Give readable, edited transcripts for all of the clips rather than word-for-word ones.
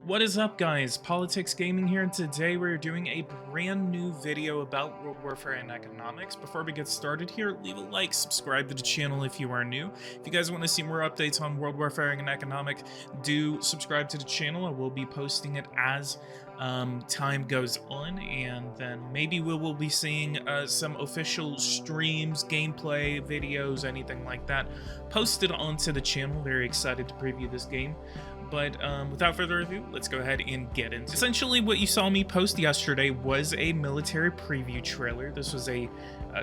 What is up, guys? Politics Gaming here, and today we're doing a brand new video about World Warfare and economics. Before we get started here, leave a like, subscribe to the channel if you are new. If you guys want to see more updates on World Warfare and economics, do subscribe to the channel. I will be posting it as time goes on, and then maybe we will be seeing some official streams, gameplay videos, anything like that posted onto the channel. Very excited to preview this game. But without further ado, let's go ahead and get into it. Essentially, what you saw me post yesterday was a military preview trailer. This was a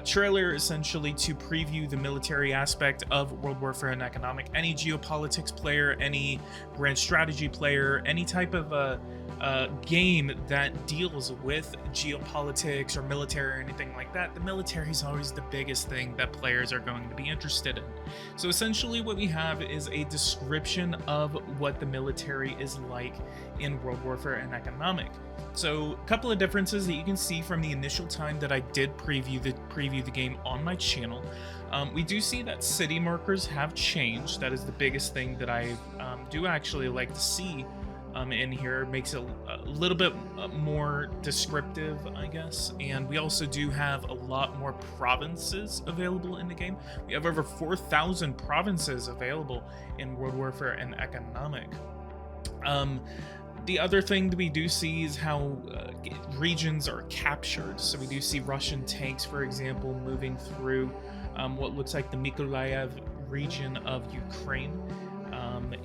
trailer essentially to preview the military aspect of World Warfare and economic. Any geopolitics player, any grand strategy player, any type of game that deals with geopolitics or military or anything like that, the military is always the biggest thing that players are going to be interested in. So essentially what we have is a description of what the military is like in World Warfare and economic. So a couple of differences that you can see from the initial time that I did preview the game on my channel. We do see that city markers have changed. That is the biggest thing that I do actually like to see in here. It makes it a little bit more descriptive, I guess. And we also do have a lot more provinces available in the game. We have over 4,000 provinces available in World Warfare and economic. The other thing that we do see is how regions are captured. So we do see Russian tanks, for example, moving through what looks like the Mykolaiv region of Ukraine.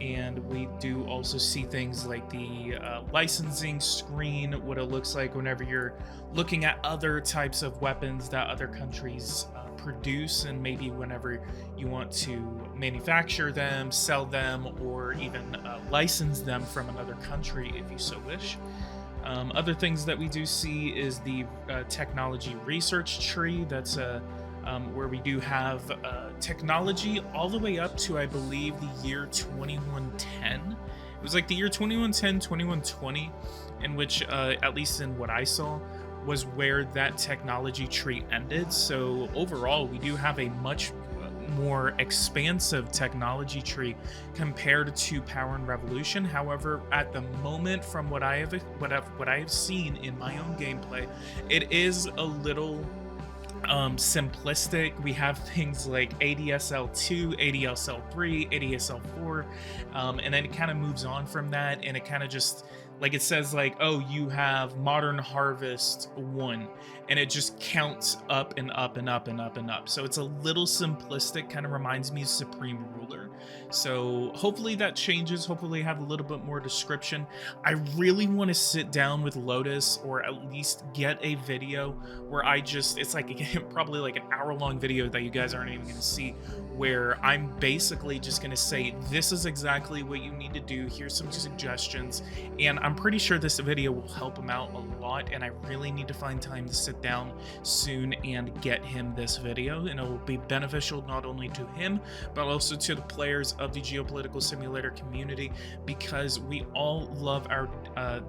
And we do also see things like the licensing screen, what it looks like whenever you're looking at other types of weapons that other countries produce, and maybe whenever you want to manufacture them, sell them, or even license them from another country if you so wish. Other things that we do see is the technology research tree. That's where we do have technology all the way up to, I believe, the year 2110. It was like the year 2110, 2120, in which, at least in what I saw, was where that technology tree ended. So overall, we do have a much more expansive technology tree compared to Power and Revolution. However, at the moment, from what I have seen in my own gameplay, it is a little simplistic. We have things like ADSL2, ADSL3, ADSL4, and then it kind of moves on from that, and it kind of just, like, it says like, oh, you have Modern Harvest 1, and it just counts up and up and up and up and up. So it's a little simplistic, kind of reminds me of Supreme Ruler. So hopefully that changes. Hopefully have a little bit more description. I really want to sit down with Lotus, or at least get a video where I just, it's like probably like an hour-long video that you guys aren't even going to see, where I'm basically just going to say, this is exactly what you need to do. Here's some suggestions. And I'm pretty sure this video will help him out a lot. And I really need to find time to sit down soon and get him this video. And it will be beneficial not only to him, but also to the players of the geopolitical simulator community, because we all love our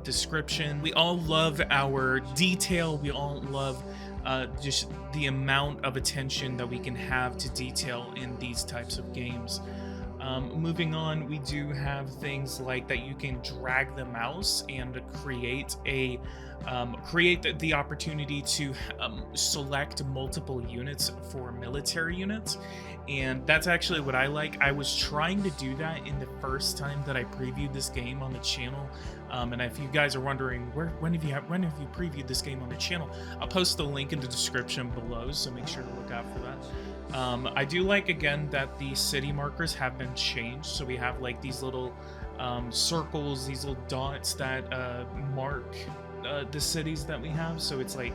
description. We all love our detail. We all love just the amount of attention that we can have to detail in these types of games. Moving on, we do have things like that you can drag the mouse and create a the opportunity to select multiple units for military units, and that's actually what I like. I was trying to do that in the first time that I previewed this game on the channel, and if you guys are wondering when have you previewed this game on the channel, I'll post the link in the description below, so make sure to look out for that. I do like, again, that the city markers have been changed. So we have like these little circles, these little dots that mark the cities that we have. So it's like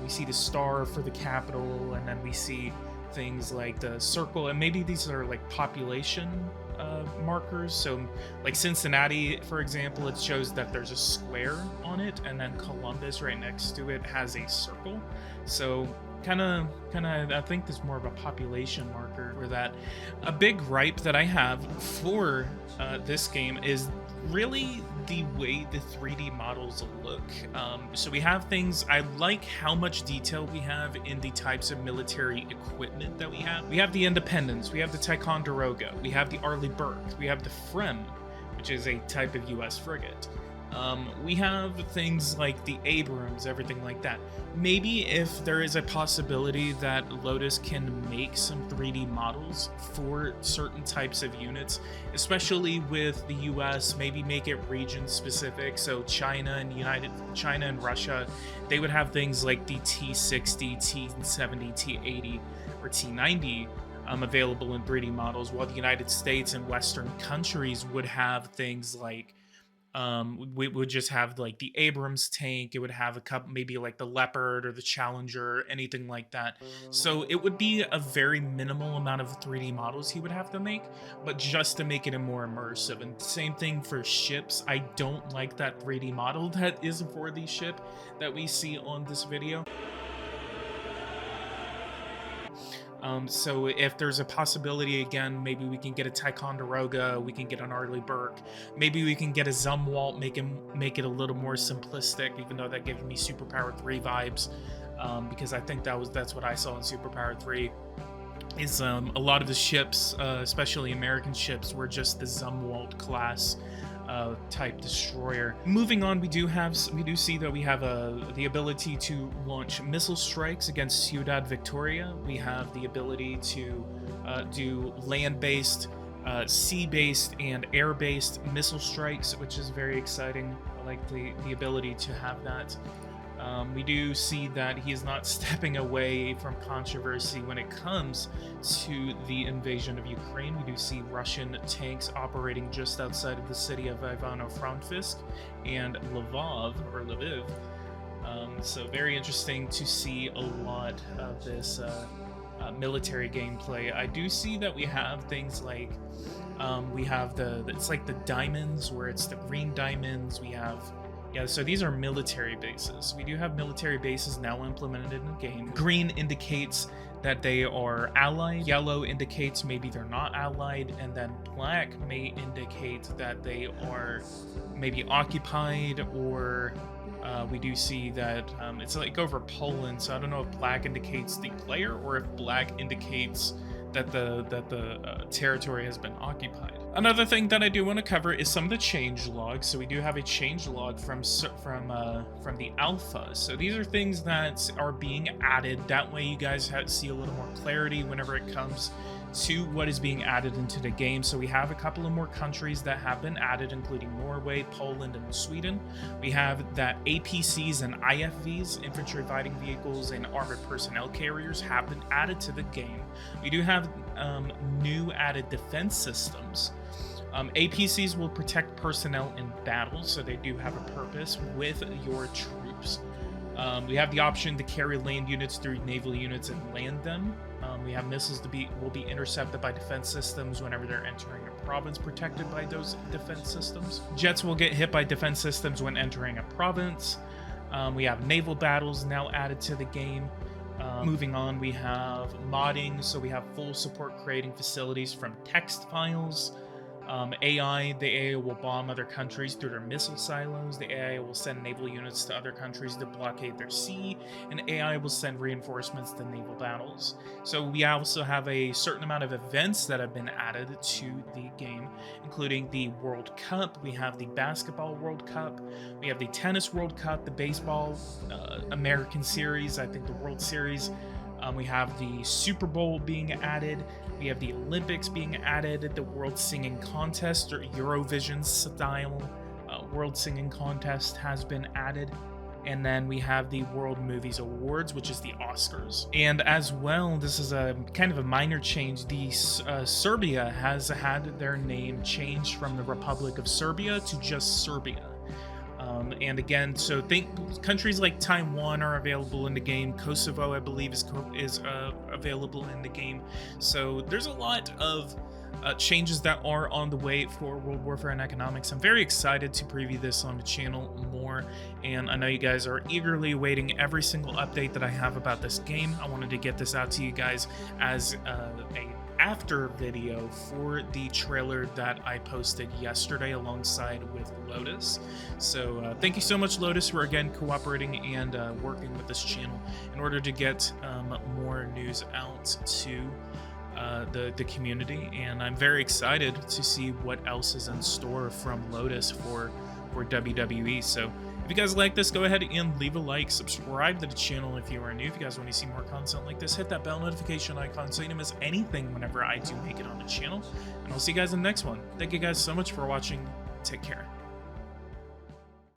we see the star for the capital, and then we see things like the circle, and maybe these are like population markers. So like Cincinnati, for example, it shows that there's a square on it, and then Columbus right next to it has a circle. So kind of I think there's more of a population marker for that. A big gripe that I have for this game is really the way the 3D models look. So we have things, I like how much detail we have in the types of military equipment that we have. We have the Independence, we have the Ticonderoga, we have the Arleigh Burke, we have the Frem, which is a type of US frigate. We have things like the Abrams, everything like that. Maybe if there is a possibility that Lotus can make some 3D models for certain types of units, especially with the US, maybe make it region specific. So China and Russia, they would have things like the T60, T70, T80, or T90 available in 3D models, while the United States and Western countries would have things like we would just have like the Abrams tank. It would have a couple, maybe like the Leopard or the Challenger, anything like that. So it would be a very minimal amount of 3D models he would have to make, but just to make it more immersive. And same thing for ships. I don't like that 3D model that is for the ship that we see on this video. So if there's a possibility, again, maybe we can get a Ticonderoga, we can get an Arleigh Burke, maybe we can get a Zumwalt, make it a little more simplistic, even though that gives me Superpower 3 vibes, because I think that's what I saw in Superpower 3. Is a lot of the ships, especially American ships, were just the Zumwalt class type destroyer. Moving on, we do see that we have the ability to launch missile strikes against Ciudad Victoria. We have the ability to do land-based, sea-based, and air-based missile strikes, which is very exciting. I like the ability to have that. We do see that he is not stepping away from controversy when it comes to the invasion of Ukraine. We do see Russian tanks operating just outside of the city of Ivano-Frankivsk and Lviv. So very interesting to see a lot of this military gameplay. I do see that we have things like we have it's like the diamonds, where it's the green diamonds. We have so these are military bases. We do have military bases now implemented in the game. Green indicates that they are allied. Yellow indicates maybe they're not allied. And then black may indicate that they are maybe occupied, or we do see that it's like over Poland. So I don't know if black indicates the player or if black indicates that the territory has been occupied. Another thing that I do want to cover is some of the change logs. So we do have a change log from the alpha. So these are things that are being added. That way you guys see a little more clarity whenever it comes to what is being added into the game. So we have a couple of more countries that have been added, including Norway, Poland, and Sweden. We have that APCs and IFVs, infantry fighting vehicles, and armored personnel carriers have been added to the game. We do have new added defense systems. APCs will protect personnel in battle, so they do have a purpose with your troops. We have the option to carry land units through naval units and land them. We have missiles will be intercepted by defense systems whenever they're entering a province protected by those defense systems. Jets will get hit by defense systems when entering a province. We have naval battles now added to the game. Moving on, we have modding, so we have full support creating facilities from text files. The AI will bomb other countries through their missile silos. The AI will send naval units to other countries to blockade their sea, and AI will send reinforcements to naval battles. So we also have a certain amount of events that have been added to the game, including the World Cup. We have the Basketball World Cup. We have the Tennis World Cup, the Baseball American Series, I think the World Series. We have the Super Bowl being added. We have the Olympics being added, the World Singing Contest, or Eurovision style World Singing Contest has been added. And then we have the World Movies Awards, which is the Oscars. And as well, this is a kind of a minor change. Serbia has had their name changed from the Republic of Serbia to just Serbia. And again, so countries like Taiwan are available in the game. Kosovo, I believe, is available in the game. So there's a lot of changes that are on the way for World Warfare and Economics. I'm very excited to preview this on the channel more, and I know you guys are eagerly awaiting every single update that I have about this game. I wanted to get this out to you guys as a after video for the trailer that I posted yesterday alongside with Lotus. So thank you so much, Lotus, for again cooperating and working with this channel in order to get more news out to the community, and I'm very excited to see what else is in store from Lotus for WWE. So if you guys like this, go ahead and leave a like, subscribe to the channel if you are new. If you guys want to see more content like this, hit that bell notification icon so you don't miss anything whenever I do make it on the channel. And I'll see you guys in the next one. Thank you guys so much for watching. Take care.